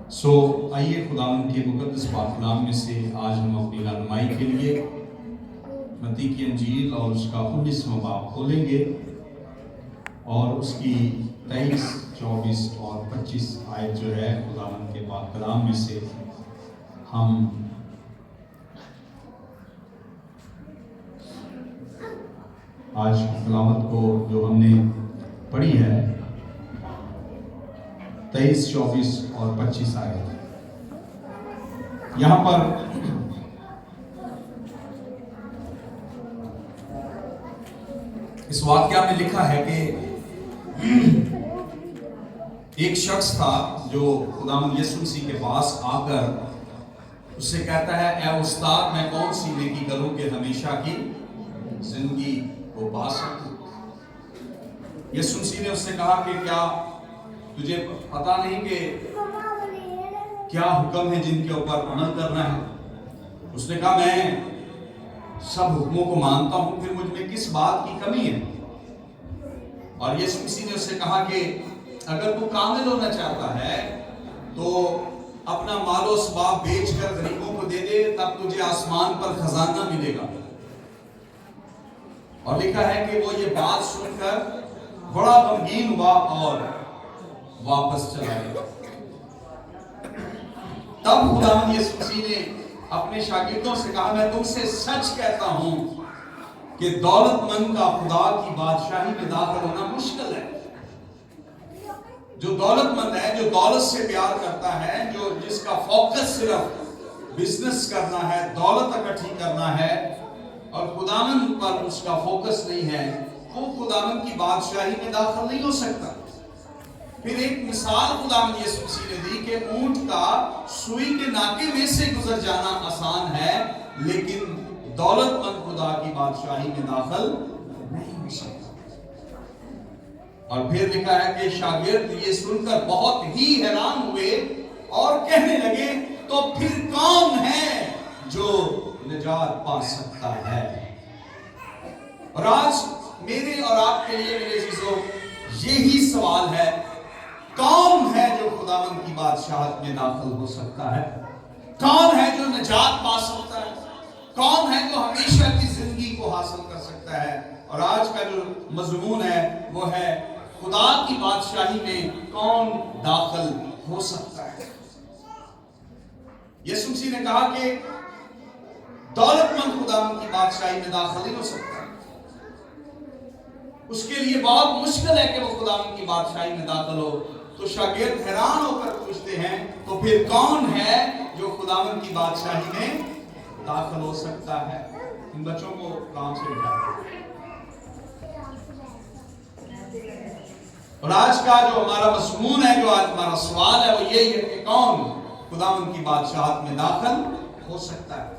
آئیے خداوند کے مقدس پاک کلام میں سے آج ہم اپنی رہنمائی کے لیے متی کی انجیل اور اس کا 19واں باب کھولیں گے اور اس کی 23، 24 اور 25 آیت جو ہے خداوند کے پاک کلام میں سے ہم آج تلاوت کو جو ہم نے پڑھی ہے 23، 24 اور 25 آیت۔ یہاں پر اس واقعہ میں لکھا ہے کہ ایک شخص تھا جو خداوند یسوع مسیح کے پاس آ کر اس سے کہتا ہے، اے استاد، میں کون سی نیکی کروں کہ ہمیشہ کی زندگی کو پا سکوں؟ یسوع مسیح نے اس سے کہا کہ کیا تجھے پتا نہیں کہ کیا حکم ہے جن کے اوپر عمل کرنا ہے؟ اس نے کہا، میں سب حکموں کو مانتا ہوں، پھر مجھ میں کس بات کی کمی ہے؟ اور یسوع مسیح نے اس سے کہا کہ اگر تو کامل ہونا چاہتا ہے تو اپنا مال و اسباب بیچ کر غریبوں کو دے دے، تب تجھے آسمان پر خزانہ ملے گا۔ اور لکھا ہے کہ وہ یہ بات سن کر بڑا غمگین ہوا اور واپس چلا گیا۔ تب خداوند یسوع مسیح نے اپنے شاگردوں سے کہا، میں تم سے سچ کہتا ہوں کہ دولت مند کا خدا کی بادشاہی میں داخل ہونا مشکل ہے۔ جو دولت مند ہے، جو دولت سے پیار کرتا ہے، جو جس کا فوکس صرف بزنس کرنا ہے، دولت اکٹھی کرنا ہے اور خداوند پر اس کا فوکس نہیں ہے، وہ خداوند کی بادشاہی میں داخل نہیں ہو سکتا۔ پھر ایک مثال خداوند یسوع مسیح نے دی کہ اونٹ کا سوئی کے ناکے میں سے گزر جانا آسان ہے، لیکن دولت مند خدا کی بادشاہی میں داخل نہیں ہو سکتا۔ اور پھر لکھا ہے کہ شاگرد یہ سن کر بہت ہی حیران ہوئے اور کہنے لگے، تو پھر کون ہے جو نجات پا سکتا ہے؟ اور آج میرے اور آپ کے لیے میرے عزیزو یہی سوال ہے، کون ہے جو خداوند کی بادشاہت میں داخل ہو سکتا ہے؟ کون ہے جو نجات پا سکتا ہے؟ کون ہے جو ہمیشہ کی زندگی کو حاصل کر سکتا ہے؟ اور آج کا جو مضمون ہے وہ ہے، خدا کی بادشاہی میں کون داخل ہو سکتا ہے؟ یسوع مسیح نے کہا کہ دولت مند خداوند کی بادشاہی میں داخل نہیں ہو سکتا، اس کے لیے بہت مشکل ہے کہ وہ خداوند کی بادشاہی میں داخل ہو۔ تو شاگرد حیران ہو کر پوچھتے ہیں، تو پھر کون ہے جو خداوند کی بادشاہی میں داخل ہو سکتا ہے؟ ان بچوں کو کام سے اٹھائیں۔ اور آج کا جو ہمارا مضمون ہے، جو آج ہمارا سوال ہے، وہ یہی ہے کہ کون خداوند کی بادشاہت میں داخل ہو سکتا ہے؟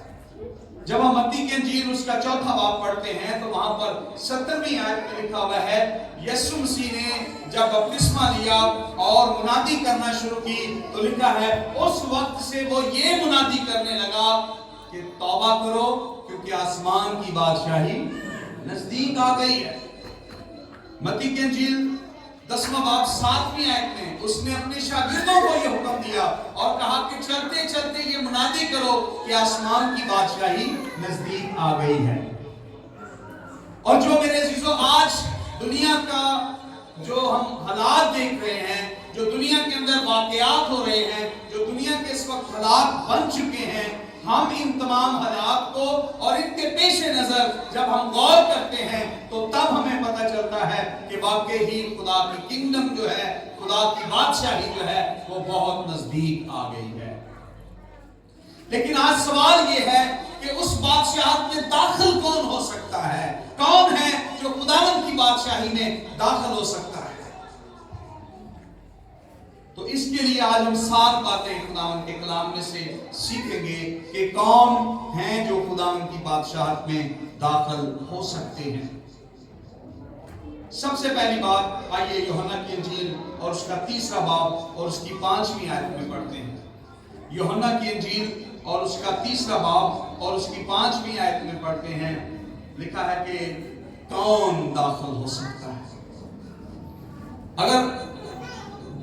جب ہم متی کی انجیل اس کا 4واں باب پڑھتے ہیں تو وہاں پر 17ویں آیت میں لکھا ہوا ہے، یسوع مسیح نے جب بپتسمہ لیا اور منادی کرنا شروع کی تو لکھا ہے، اس وقت سے وہ یہ منادی کرنے لگا کہ توبہ کرو کیونکہ آسمان کی بادشاہی نزدیک آ گئی ہے۔ متی کی انجیل 10واں باب 7ویں آیت میں اس نے اپنے شاگردوں کو یہ حکم دیا اور کہا کہ چلتے چلتے یہ منادی کرو کہ آسمان کی بادشاہی نزدیک آ گئی ہے۔ اور جو میرے عزیزو آج دنیا کا جو ہم حالات دیکھ رہے ہیں، جو دنیا کے اندر واقعات ہو رہے ہیں، جو دنیا کے اس وقت حالات بن چکے ہیں، ہم ان تمام حالات کو اور ان کے پیش نظر جب ہم غور کرتے ہیں تو تب ہمیں پتہ چلتا ہے کہ واقعی ہی خدا کی کنگڈم جو ہے، خدا کی بادشاہی جو ہے، وہ بہت نزدیک آ گئی ہے۔ لیکن آج سوال یہ ہے کہ اس بادشاہت میں داخل کون ہو سکتا ہے؟ کون ہے جو خداوند کی بادشاہی میں داخل ہو سکتا ہے؟ تو اس کے لیے آج ہم 7 باتیں خداوند کے کلام میں سے سیکھیں گے کہ کون ہیں جو خداوند کی بادشاہت میں داخل ہو سکتے ہیں۔ سب سے پہلی بات، آئیے یوحنا کی انجیل اور اس کا 3واں باب اور اس کی 5ویں آیت میں پڑھتے ہیں۔ یوحنا کی انجیل اور اس کا 3واں باب اور اس کی 5ویں آیت میں پڑھتے ہیں، لکھا ہے کہ کون داخل ہو سکتا ہے؟ اگر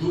2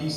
3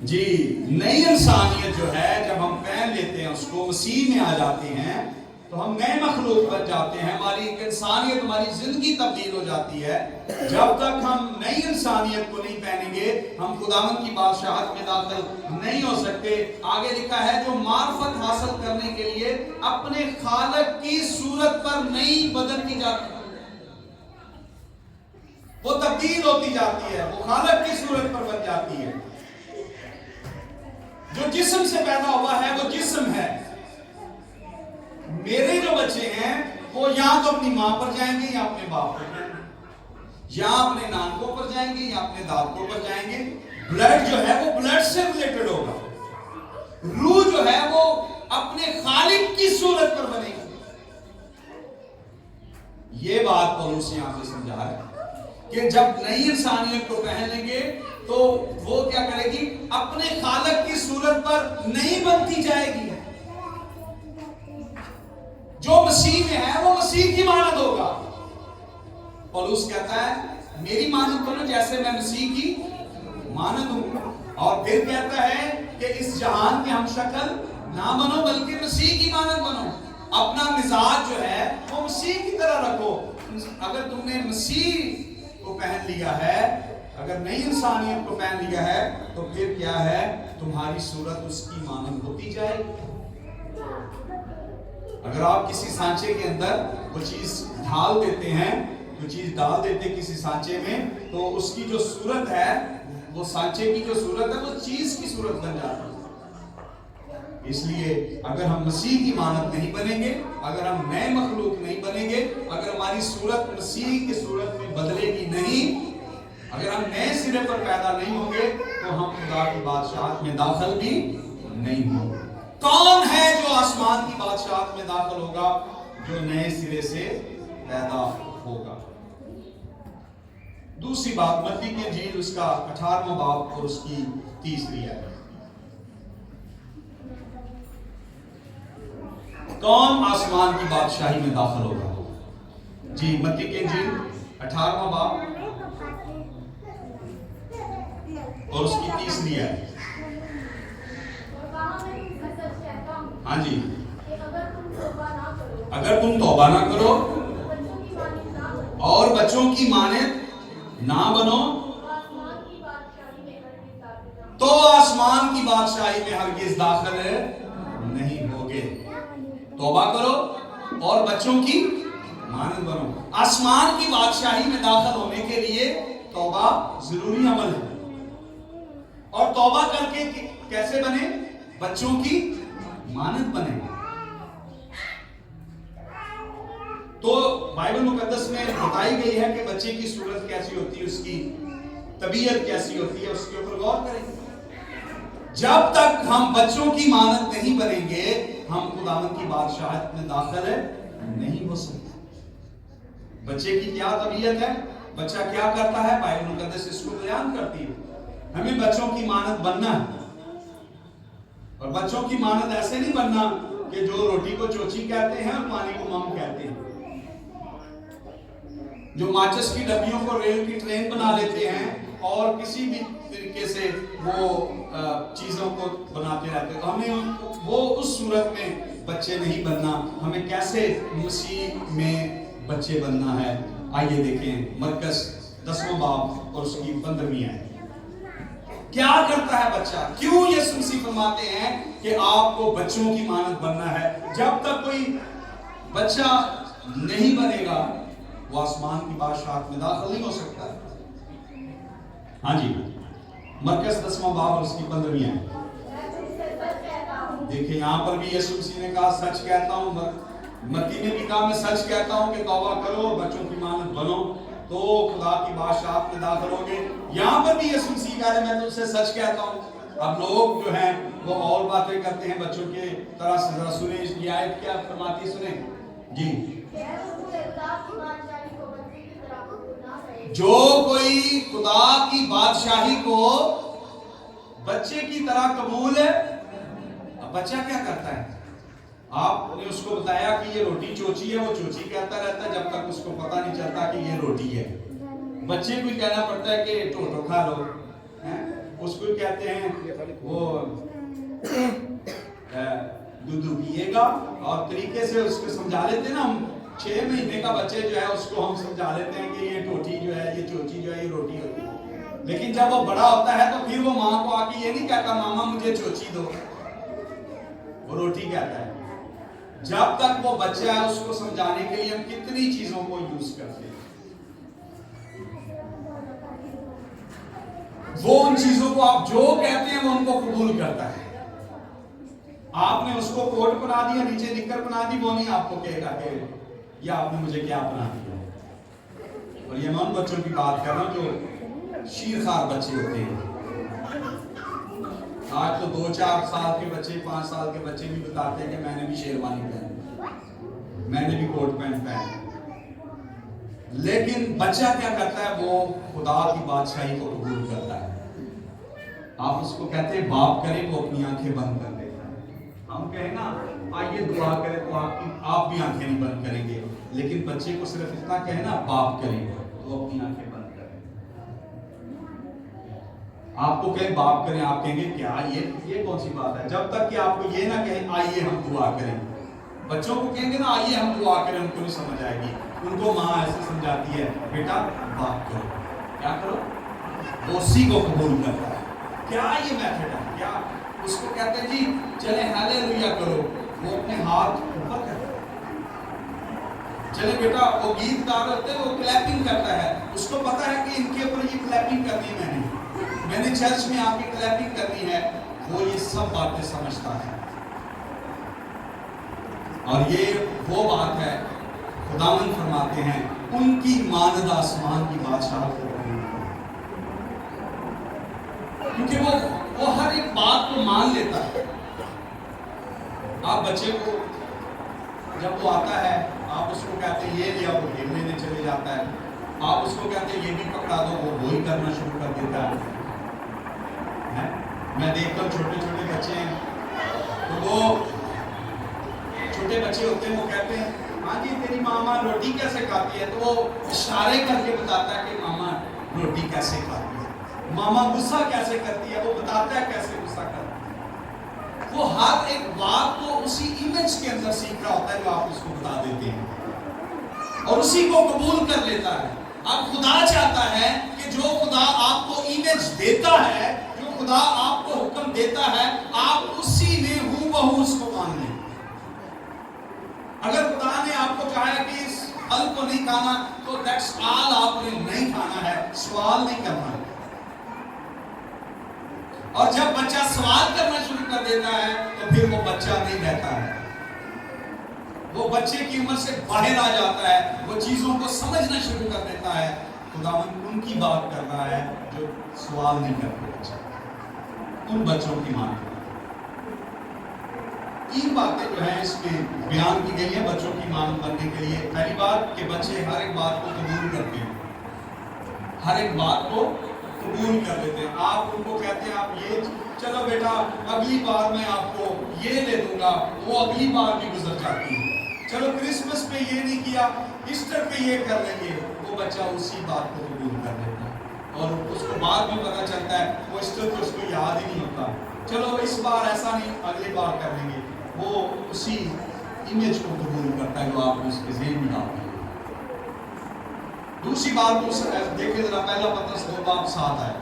جی نئی انسانیت جو ہے جب ہم پہن لیتے ہیں اس کو، مسیح میں آ جاتے ہیں تو ہم نئے مخلوق بن جاتے ہیں، ہماری ایک انسانیت، ہماری زندگی تبدیل ہو جاتی ہے۔ جب تک ہم نئی انسانیت کو نہیں پہنیں گے ہم خداوند کی بادشاہت میں داخل نہیں ہو سکتے۔ آگے لکھا ہے جو معرفت حاصل کرنے کے لیے اپنے خالق کی صورت پر نئی بدلتی جاتی ہے، وہ تبدیل ہوتی جاتی ہے، وہ خالق کی صورت پر بن جاتی ہے۔ جو جسم سے پیدا ہوا ہے وہ جسم ہے۔ میرے جو بچے ہیں وہ یا تو اپنی ماں پر جائیں گے یا اپنے باپ پر جائیں گے، یا اپنے نانکوں پر جائیں گے یا اپنے دادکوں پر جائیں گے۔ بلڈ جو ہے وہ بلڈ سے ریلیٹڈ ہوگا، روح جو ہے وہ اپنے خالق کی صورت پر بنے گی۔ یہ بات پولس یہاں پہ سمجھا ہے کہ جب نئی انسانیت کو پہن لیں گے تو وہ کیا کرے گی؟ اپنے خالق کی صورت پر نہیں بنتی جائے گی۔ جو مسیح میں ہے وہ مسیح کی مانند ہوگا۔ پولس کہتا ہے میری مانند بنو جیسے میں مسیح کی مانند ہوں، اور پھر کہتا ہے کہ اس جہان کے ہم شکل نہ بنو بلکہ مسیح کی مانند بنو۔ اپنا مزاج جو ہے وہ مسیح کی طرح رکھو۔ اگر تم نے مسیح کو پہن لیا ہے، اگر نئی انسانیت کو پہن لیا ہے تو پھر کیا ہے؟ تمہاری صورت اس کی مانند ہوتی جائے گی۔ اگر آپ کسی سانچے کے اندر وہ چیز ڈھال دیتے ہیں، وہ چیز ڈال دیتے کسی سانچے میں، تو اس کی جو صورت ہے، وہ سانچے کی جو صورت ہے وہ چیز کی صورت بن جاتی ہے۔ اس لیے اگر ہم مسیح کی مانند نہیں بنیں گے، اگر ہم نئے مخلوق نہیں بنیں گے، اگر ہماری صورت مسیح کی صورت میں بدلے گی نہیں، اگر ہم نئے سرے پر پیدا نہیں ہوں گے تو ہم خدا کی بادشاہت میں داخل بھی نہیں ہوں گے۔ کون ہے جو آسمان کی بادشاہت میں داخل ہوگا؟ جو نئے سرے سے پیدا ہوگا۔ دوسری بات متی کی انجیل اس کا 18واں باب اور اس کی 30 آیت۔ کون آسمان کی بادشاہی میں داخل ہوگا؟ جی متی کی انجیل 18واں باب اور اس کی 30 آیت۔ ہاں جی، اگر تم توبہ نہ کرو اور بچوں کی مانند نہ بنو تو آسمان کی بادشاہی میں ہرگز داخل نہیں ہوگے۔ توبہ کرو اور بچوں کی مانند بنو۔ آسمان کی بادشاہی میں داخل ہونے کے لیے توبہ ضروری عمل ہے، اور توبہ کر کے کیسے بنے؟ بچوں کی مانند بنے۔ تو بائبل مقدس میں بتائی گئی ہے کہ بچے کی صورت کیسی ہوتی ہے، اس کی طبیعت کیسی ہوتی ہے، اس کے اوپر غور کریں گے۔ جب تک ہم بچوں کی مانند نہیں بنیں گے ہم خداوند کی بادشاہت میں داخل نہیں ہو سکتے۔ بچے کی کیا طبیعت ہے، بچہ کیا کرتا ہے، بائبل مقدس اس کو بیان کرتی ہے۔ ہمیں بچوں کی مانند بننا ہے، اور بچوں کی مانند ایسے نہیں بننا کہ جو روٹی کو چوچی کہتے ہیں اور پانی کو مم کہتے ہیں، جو ماچس کی ڈبیوں کو ریل کی ٹرین بنا لیتے ہیں اور کسی بھی طریقے سے وہ چیزوں کو بناتے رہتے ہیں۔ تو ہمیں وہ اس صورت میں بچے نہیں بننا، ہمیں کیسے مسیح میں بچے بننا ہے۔ آئیے دیکھیں مرکز 10واں باب اور اس کی 15ویں آیت۔ کیا کرتا ہے بچہ؟ کیوں یسوع مسیح فرماتے ہیں کہ آپ کو بچوں کی مانند بننا ہے؟ جب تک کوئی بچہ نہیں بنے گا وہ آسمان کی بادشاہت میں داخل نہیں ہو سکتا۔ ہاں جی، مرکز 10واں باب اور اس کی 15ویں آیت۔ دیکھیں یہاں پر بھی یسوع مسیح نے کہا سچ کہتا ہوں، متی نے بھی کہا میں سچ کہتا ہوں کہ توبہ کرو، بچوں کی مانند بنو تو خدا کی بادشاہت میں داخل ہوگے۔ یہاں پر بھی یسوع مسیح کہہ رہے میں تم سے سچ کہتا ہوں۔ اب لوگ جو ہیں وہ اور باتیں کرتے ہیں بچوں کے طرح سے، ذرا سنیں یہ آیت کیا فرماتی ہے، سنیں جی۔ جو کوئی خدا کی بادشاہی کو بچے کی طرح قبول ہے، اب بچہ کیا کرتا ہے؟ آپ نے اس کو بتایا کہ یہ روٹی چوچی ہے، وہ چوچی کہتا رہتا ہے جب تک اس کو پتہ نہیں چلتا کہ یہ روٹی ہے۔ بچے کو کہنا پڑتا ہے کہ ٹوٹو کھا لو، اس کو کہتے ہیں وہ دودھ پیے گا، اور طریقے سے اس کو سمجھا لیتے ہیں نا ہم. 6 مہینے کا بچے جو ہے اس کو ہم سمجھا لیتے ہیں کہ یہ ٹوٹی جو ہے، یہ چوچی جو ہے، یہ روٹی ہوتی ہے. لیکن جب وہ بڑا ہوتا ہے تو پھر وہ ماں کو آ کے یہ نہیں کہتا ماما مجھے چوچی دو، وہ روٹی کہتا ہے. جب تک وہ بچہ ہے اس کو سمجھانے کے لیے ہم کتنی چیزوں کو یوز کرتے ہیں. وہ ان چیزوں کو آپ جو کہتے ہیں وہ ان کو قبول کرتا ہے. آپ نے اس کو کوٹ بنا دیا، نیچے نکر بنا دی، وہ نہیں آپ کو کہے گا کہ یہ آپ نے مجھے کیا بنا دیا. اور یہ میں ان بچوں کی بات کر رہا ہوں جو شیرخوار بچے ہوتے ہیں. آج تو 2-4 سال کے بچے، 5 سال کے بچے بھی بتاتے ہیں کہ میں نے بھی شیروانی پہنی، میں نے بھی کوٹ پینٹ پہنی. لیکن بچہ کیا کرتا ہے؟ وہ خدا کی بادشاہی کو قبول کرتا ہے. آپ اس کو کہتے ہیں باپ کرے، وہ اپنی آنکھیں بند کر دیتا ہے. ہم کہیں نا آئیے دعا کرے تو آپ بھی آنکھیں نہیں بند کریں گے. لیکن بچے کو صرف اتنا کہنا باپ کرے تو وہ اپنی آنکھیں بند کریں. آپ کو کہیں باپ کریں، آپ کہیں گے کیا یہ کون سی بات ہے؟ جب تک کہ آپ کو یہ نہ کہیں آئیے ہم دعا کریں. بچوں کو کہیں گے نا آئیے ہم دعا کریں، ان کو نہیں سمجھ آئے گی. ان کو ماں ایسے سمجھاتی ہے بیٹا باپ کرو. کیا کرو؟ وہ اسی کو قبول کرتا ہے. کیا یہ میتھڈ ہے؟ کیا اس کو کہتے ہیں جی چلے ہیلیلویا کرو، وہ اپنے ہاتھ اوپر کرتا ہے. چلے بیٹا، وہ گیت گا رہے ہوتے ہیں، وہ کلیپنگ کرتا ہے. اس کو پتا ہے کہ ان کے اوپر یہ کلیپنگ کرنی ہے، میں نے چرچ میں آپ کی کلیپنگ کرنی ہے. وہ یہ سب باتیں سمجھتا ہے. اور یہ وہ بات ہے خداوند فرماتے ہیں ان کی مانند آسمان کی بادشاہت کو قبول کرو. کیونکہ وہ ہر ایک بات کو مان لیتا ہے. آپ بچے کو جب وہ آتا ہے آپ اس کو کہتے ہیں یہ لیا، وہ گیم لینے چلے جاتا ہے. آپ اس کو کہتے ہیں یہ بھی پکڑا دو، وہ وہی کرنا شروع کر دیتا ہے. میں دیکھتا ہوں چھوٹے چھوٹے بچے ہیں تو وہ چھوٹے بچے ہوتے ہیں، وہ کہتے ہیں ہاں جی تیری ماما روٹی کیسے کھاتی ہے؟ تو وہ اشارے کر کے بتاتا ہے کہ ماما روٹی کیسے کھاتی ہے. ماما غصہ کیسے کرتی ہے، وہ بتاتا ہے کیسے غصہ کرتی ہے. وہ ہر ایک بات کو اسی امیج کے اندر سیکھ رہا ہوتا ہے جو آپ اس کو بتا دیتے ہیں، اور اسی کو قبول کر لیتا ہے. اب خدا چاہتا ہے کہ جو خدا آپ کو امیج دیتا ہے، جو خدا آپ کو حکم دیتا ہے، آپ اسی میں ہوں بہو اس کو مان لیں. اگر خدا نے آپ کو کہا ہے کہ اس پھل کو نہیں کھانا تو دیٹس آل، آپ نے نہیں کھانا ہے، سوال نہیں کرنا ہے. اور جب بچہ سوال کرنا شروع کر دیتا ہے تو پھر وہ بچہ نہیں رہتا ہے. وہ بچے کی عمر سے باہر آ جاتا ہے، وہ چیزوں کو سمجھنا شروع کر دیتا ہے. خداوند ان کی بات کر رہا ہے جو سوال نہیں کرتے بچہ، ان بچوں کی ماں. 3 باتیں جو ہیں اس میں بیان کی گئی ہیں بچوں کی ماں بننے کے لیے. پہلی بات کہ بچے ہر ایک بات کو قبول کرتے ہیں، ہر ایک بات کو قبول کر لیتے ہیں. آپ ان کو کہتے ہیں آپ یہ چلو بیٹا اگلی بار میں آپ کو یہ لے دوں گا، وہ اگلی بار بھی گزر جاتی ہے. چلو کرسمس پہ یہ نہیں کیا، ایسٹر پہ یہ کر لیں گے. وہ بچہ اسی بات کو قبول کر لیتا ہے اور اس کو بعد میں پتا چلتا ہے وہ ایسٹر تو اس کو یاد ہی نہیں ہوتا. چلو اس بار ایسا نہیں، اگلی بار کر لیں گے. وہ اسی امیج کو قبول کرتا ہے جو آپ اس کے ذہن میں ڈالتے ہیں. دوسری بات دیکھیں ذرا، پہلا پترس 2:7 ہے.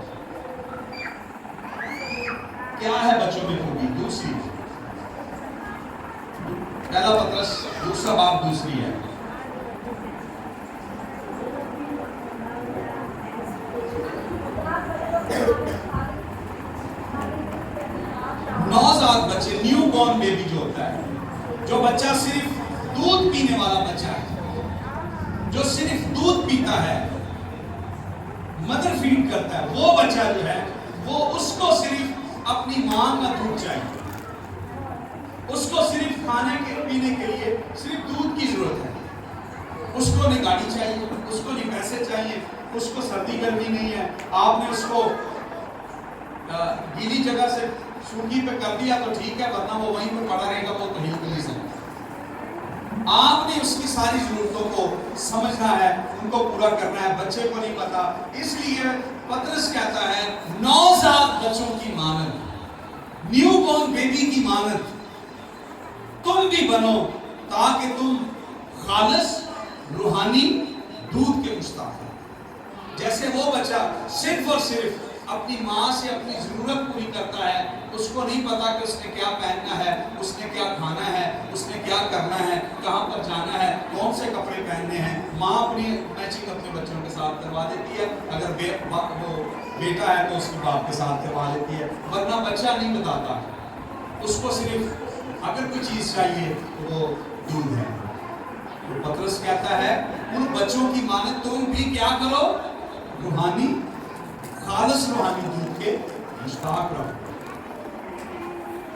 کیا ہے بچوں میں خوبی؟ دوسری، پہلا پترس 2:2 ہے. نوزاد بچے، نیو بورن بیبی جو ہوتا ہے، جو بچہ صرف دودھ پینے والا بچہ ہے، جو صرف دودھ پیتا ہے، مدر فیڈ کرتا ہے، وہ بچہ جو ہے وہ اس کو صرف اپنی ماں کا دودھ چاہیے. اس کو صرف کھانے کے پینے کے لیے صرف دودھ کی ضرورت ہے. اس کو نہیں گاڑی چاہیے، اس کو نہیں پیسے چاہیے، اس کو سردی گرمی نہیں ہے. آپ نے اس کو گیلی جگہ سے سوکھی پہ کر دیا تو ٹھیک ہے، ورنہ وہ وہیں پہ پڑا رہے گا، وہ تو ہل بھی نہیں سکتا. آپ نے اس کی ساری ضرورتوں کو سمجھنا ہے، ان کو پورا کرنا ہے. بچے کو نہیں پتا، اس لیے پطرس کہتا ہے نوزاد بچوں کی مانند، نیو بورن بیبی کی مانند تم بھی بنو، تاکہ تم خالص روحانی دودھ کے مشتاق ہو. جیسے وہ بچہ صرف اور صرف اپنی ماں سے اپنی ضرورت پوری کرتا ہے، اس کو نہیں پتا کہ اس نے کیا پہننا ہے، اس نے کیا کھانا ہے، اس نے کیا کرنا ہے، کہاں پر جانا ہے، کون سے کپڑے پہننے ہیں. ماں اپنی میچنگ اپنے بچوں کے ساتھ کروا دیتی ہے، اگر وہ بیٹا ہے تو اس کے باپ کے ساتھ کروا دیتی ہے، ورنہ بچہ نہیں بتاتا. اس کو صرف اگر کوئی چیز چاہیے تو وہ دودھ ہے. پطرس کہتا ہے ان بچوں کی مانند تم بھی کیا کرو، روحانی، خالص روحانی دودھ کے مشتاق رہو.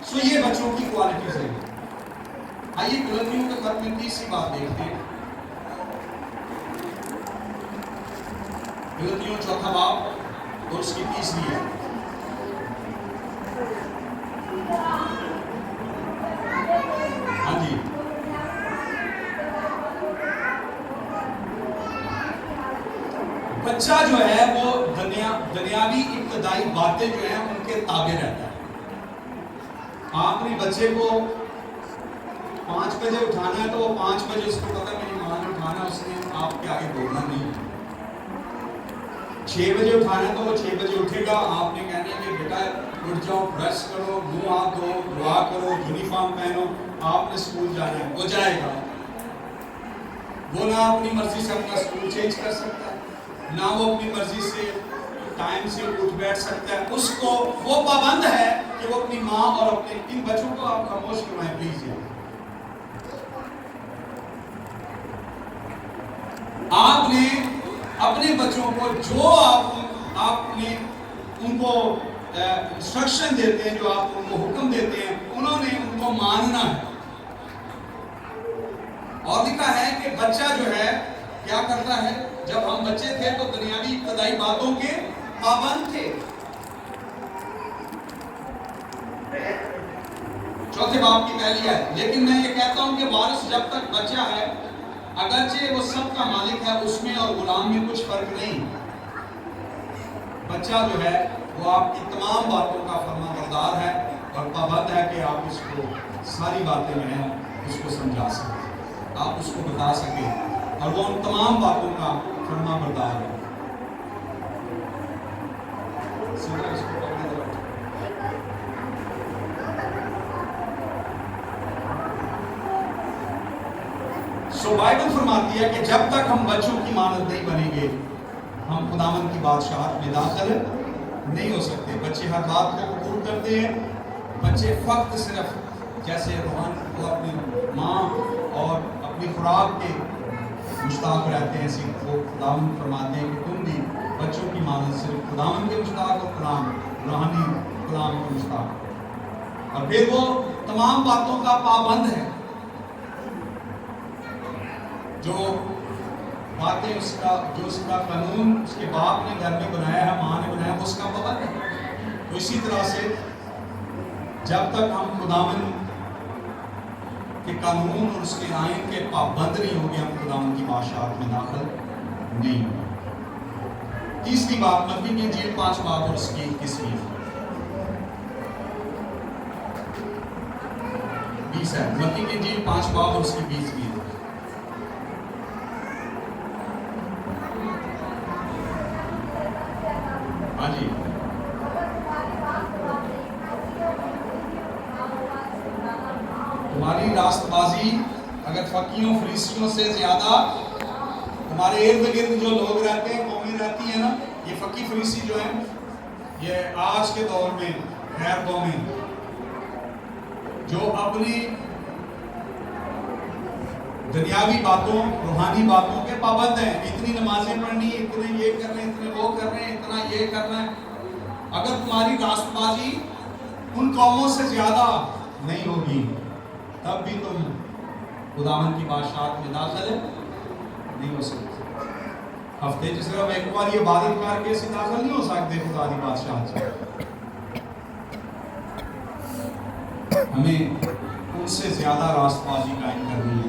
سو یہ بچوں کی کوالٹیز ہیں. آئیے گلتیوں کے خط میں تیسری بات دیکھتے ہیں. گلتیوں چوتھا باب اور اس کی تیسری ہے. ہاں جی، بچہ جو ہے وہ دنیاوی ابتدائی باتیں جو ہیں ان کے تابع رہتا ہے. آپ نے بچے کو 5 بجے اٹھانا ہے تو وہ 5 بجے اس کو پتا میری ماں نے اٹھانا، اس نے آپ کے آگے بولنا نہیں. 6 بجے اٹھانا ہے تو وہ 6 بجے اٹھے گا. آپ نے کہنا ہے کہ بیٹا اٹھ جاؤ، برش کرو، منہ ہاتھ دھو، دعا کرو، یونیفارم پہنو، آپ نے اسکول جانا ہے. وہ جائے گا. وہ نہ اپنی مرضی سے اپنا اسکول چینج کر سکتا ہے، نہ وہ اپنی مرضی سے ٹائم سے اٹھ بیٹھ سکتا ہے. اس کو وہ پابند ہے کہ وہ اپنی ماں اور اپنے ان بچوں کو آپ خاموش کروائیں پلیز. آپ نے اپنے بچوں کو جو آپ نے ان کو انسٹرکشن دیتے ہیں، جو آپ ان کو حکم دیتے ہیں، انہوں نے ان کو ماننا ہے. اور لکھا ہے کہ بچہ جو ہے کیا کرتا ہے، جب ہم بچے تھے تو دنیاوی ابتدائی باتوں کے پابند تھے. چوتھے باب کی پہلی ہے. لیکن میں یہ کہتا ہوں کہ وارث جب تک بچہ ہے، اگرچہ وہ سب کا مالک ہے، اس میں اور غلام میں کچھ فرق نہیں. بچہ جو ہے وہ آپ کی تمام باتوں کا فرما بردار ہے اور پابند ہے کہ آپ اس کو ساری باتیں جو ہیں اس کو سمجھا سکیں، آپ اس کو بتا سکیں، اور وہ ان تمام باتوں کا فرما بردار ہے. سو بائبل فرماتی ہے کہ جب تک ہم بچوں کی مانند نہیں بنیں گے، ہم خداوند کی بادشاہت میں داخل نہیں ہو سکتے. بچے ہر بات کو قبول کرتے ہیں. بچے فقط صرف جیسے روحان کو اپنی ماں اور اپنی خوراک کے مشتاق رہتے ہیں، اسی کو خداوند فرماتے ہیں کہ تم بھی بچوں کی مانند صرف خداوند کے مشتاق اور کلام، روحانی کلام کے مشتاق. اور پھر وہ تمام باتوں کا پابند ہے. جو باتیں اس کا قانون اس کے باپ نے گھر میں بنایا ہے، ماں نے بنایا ہے، اس کا پابند ہے. تو اسی طرح سے جب تک ہم خداوند کے قانون اور اس کے آئین کے پابند نہیں ہوں گے، ہم خداوند کی بادشاہت میں داخل نہیں ہوں گے. تیسری بات متی کی انجیل 5 باب اور اس کی 21 20 ہے. متی کی انجیل 5 باب اور اس کی 20 ہے. ہاں جی، تمہاری راست بازی اگر فقیوں فریسیوں سے زیادہ تمہارے ارد گرد جو لوگ رہتے ہیں، قومیں رہتی ہیں نا، یہ فقی فریسی جو ہیں، یہ آج کے دور میں غیر قومیں جو اپنی دنیاوی باتوں، روحانی باتوں کے پابند ہیں. اتنی نمازیں پڑھنی، اتنے یہ کرنے، اتنے وہ کرنے، اتنا یہ کرنا ہے. اگر تمہاری راست بازی ان قوموں سے زیادہ نہیں ہوگی، تب بھی تم خداوند کی بادشاہت میں داخل نہیں ہو سکتے. ہفتے جس طرح ایک بار یہ عبادت کر کے اسے داخل نہیں ہو سکتے خدا کی بادشاہت سے. ہمیں ان سے زیادہ راست بازی قائم کرنی ہے.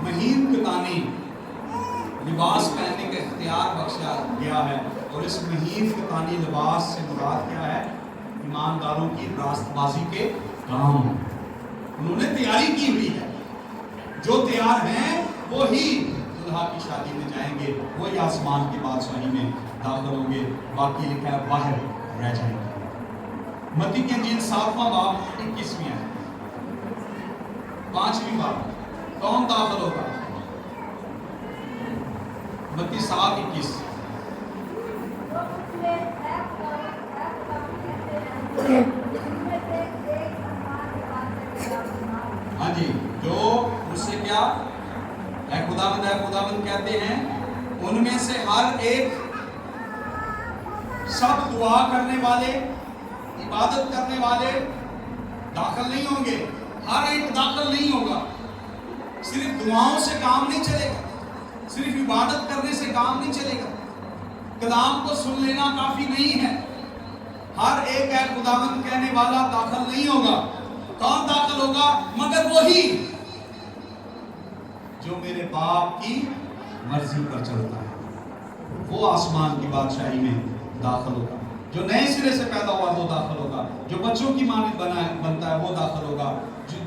مہین کتانی لباس پہننے کا اختیار بخشا گیا ہے، اور اس مہین کتانی لباس سے مراد کیا ہے؟ ایمانداروں کی راست بازی کے کام. انہوں نے تیاری کی ہوئی ہے، جو تیار ہیں وہی دلہا کی شادی میں جائیں گے، وہی آسمان کی بادشاہی میں داخل ہوں گے، باقی لکھا ہے باہر رہ جائیں گے. متی کی انجیل 7واں باب 21ویں ہے، 5ویں باب. کون داخل ہوگا؟ متی 7:21. ہاں جی، جو اس سے کیا اے خداوند کہتے ہیں، ان میں سے ہر ایک، سب دعا کرنے والے، عبادت کرنے والے داخل نہیں ہوں گے. ہر ایک داخل نہیں ہوگا. صرف دعاؤں سے کام نہیں چلے گا، صرف عبادت کرنے سے کام نہیں چلے گا، کلام کو سن لینا کافی نہیں ہے. ہر ایک اے خداوند کہنے والا داخل نہیں ہوگا. کون داخل ہوگا؟ مگر وہی جو میرے باپ کی مرضی پر چلتا ہے، وہ آسمان کی بادشاہی میں داخل ہوگا. جو نئے سرے سے پیدا ہوا وہ داخل ہوگا. جو بچوں کی مانند بنتا ہے وہ داخل ہوگا.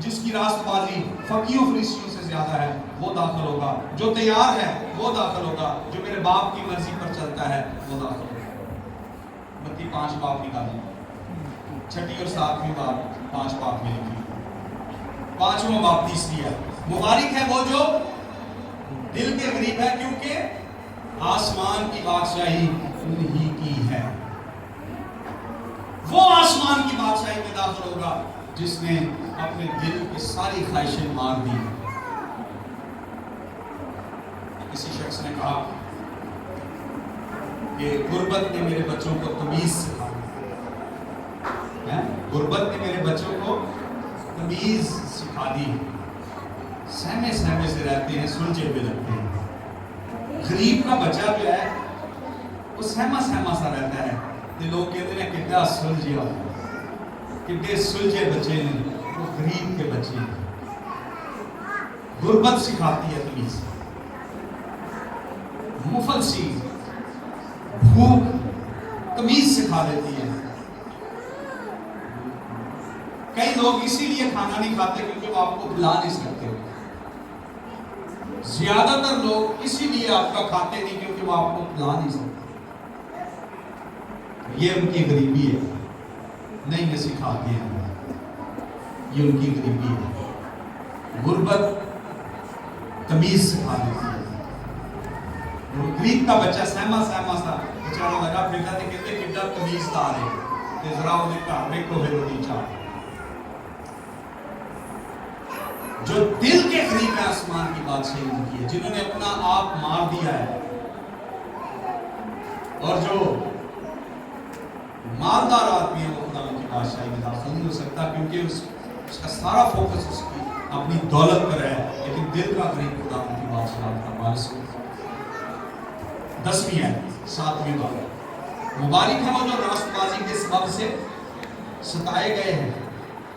جس کی راست بازی فقیوں فریسیوں سے زیادہ ہے وہ داخل ہوگا. جو تیار ہے وہ داخل ہوگا. جو میرے باپ کی مرضی پر چلتا ہے وہ داخل ہوگا. متی 5 باب نکالی، 6 اور 7ویں باب 5 باب میں لکھی. 5واں باب 3 ہے. مبارک ہے وہ جو دل کے غریب ہے، کیونکہ آسمان کی بادشاہی انہی کی ہے. وہ آسمان کی بادشاہی میں داخل ہوگا جس نے اپنے دل کی ساری خواہشیں مار دی. کسی شخص نے کہا کہ غربت نے میرے بچوں کو تمیز سکھا دی. غربت نے میرے بچوں کو تمیز سکھا دی. سہمے سے رہتے ہیں، سلجھے ہوئے لگتے ہیں. غریب کا بچہ جو ہے وہ سہما سا رہتا ہے. لوگ کہتے ہیں کتنا سلجھیا، کتنے سلجھے بچے ہیں، وہ غریب کے بچے ہیں. غربت سکھاتی ہے تمیز. مفلسی بھوک تمیز سکھا دیتی ہے. کئی لوگ اسی لیے کھانا نہیں کھاتے کیونکہ وہ آپ کو بلا نہیں سکتے. زیادہ تر لوگ اسی لیے آپ کا کھاتے نہیں کیونکہ وہ آپ کو بلا نہیں سکتے. یہ ان کی غریبی ہے، نہیں یہ سکھاتے ہیں. یہ ان کی غریبی ہے. غربت تمیز سکھا دیتی ہے. غریب کا بچہ سہما سا بچارا لگا پھرتا تھے، کہتے کتنا تمیز دار ہے، تے ذرا انہیں گھر دیکھو ہے روٹی چاہ. جو دل کے قریب ہے آسمان کی بادشاہی ان کی ہے، جنہوں نے اپنا آپ مار دیا ہے. اور جو مالدار آدمی ہے وہ خدا کی بادشاہی میں داخل نہیں ہو سکتا، کیونکہ اس کا سارا فوکس اس کی اپنی دولت پر ہے. لیکن دل کا قریب خدا کی بادشاہت کا وارث ہو. 10ویں ہے 7ویں باب. مبارک ہے وہ جو راست بازی کے سبب سے ستائے گئے ہیں،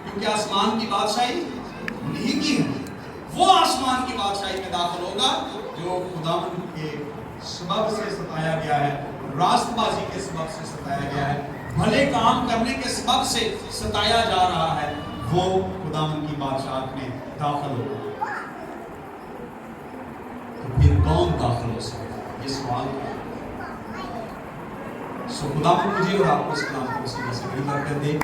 کیونکہ آسمان کی بادشاہی نہیں کی ہے. وہ آسمان کی بادشاہی میں داخل ہوگا جو خداوند کے سبب سے ستایا گیا ہے، راست بازی کے سبب سے ستایا گیا ہے، بھلے کام کرنے کے سبب سے ستایا جا رہا ہے. وہ خداوند کی بادشاہت میں داخل ہوگا. تو پھر کون داخل ہو سکتا ہے؟ یہ سوال ہے. سو خداوند مجھے اور آپ کو اس کلام کو وسیلے سے برکت دے.